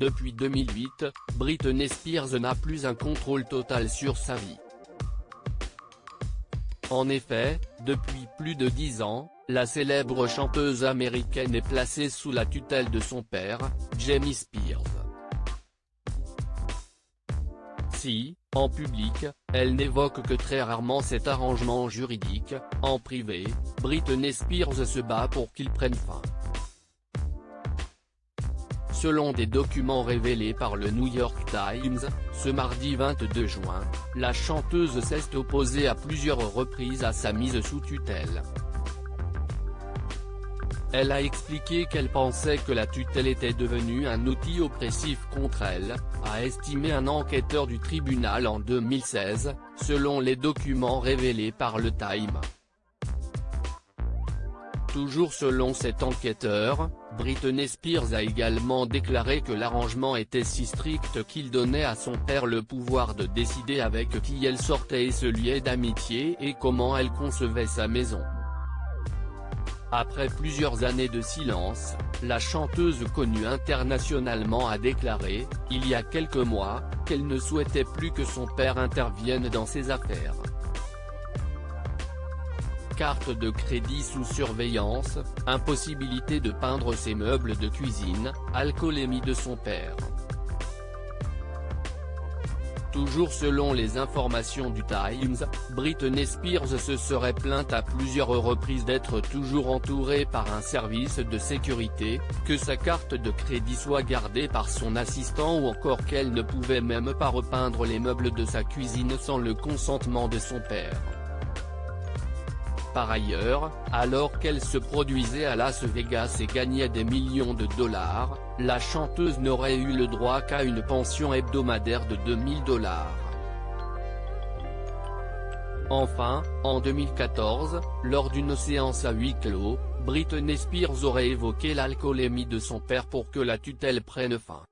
Depuis 2008, Britney Spears n'a plus un contrôle total sur sa vie. En effet, depuis plus de 10 ans, la célèbre chanteuse américaine est placée sous la tutelle de son père, Jamie Spears. Si, en public, elle n'évoque que très rarement cet arrangement juridique, en privé, Britney Spears se bat pour qu'il prenne fin. Selon des documents révélés par le New York Times, ce mardi 22 juin, la chanteuse s'est opposée à plusieurs reprises à sa mise sous tutelle. Elle a expliqué qu'elle pensait que la tutelle était devenue un outil oppressif contre elle, a estimé un enquêteur du tribunal en 2016, selon les documents révélés par le Time. Toujours selon cet enquêteur, Britney Spears a également déclaré que l'arrangement était si strict qu'il donnait à son père le pouvoir de décider avec qui elle sortait et se liait d'amitié et comment elle concevait sa maison. Après plusieurs années de silence, la chanteuse connue internationalement a déclaré, il y a quelques mois, qu'elle ne souhaitait plus que son père intervienne dans ses affaires. Carte de crédit sous surveillance, impossibilité de peindre ses meubles de cuisine, alcoolémie de son père. Toujours selon les informations du Times, Britney Spears se serait plainte à plusieurs reprises d'être toujours entourée par un service de sécurité, que sa carte de crédit soit gardée par son assistant ou encore qu'elle ne pouvait même pas repeindre les meubles de sa cuisine sans le consentement de son père. Par ailleurs, alors qu'elle se produisait à Las Vegas et gagnait des millions de dollars, la chanteuse n'aurait eu le droit qu'à une pension hebdomadaire de $2000. Enfin, en 2014, lors d'une séance à huis clos, Britney Spears aurait évoqué l'alcoolémie de son père pour que la tutelle prenne fin.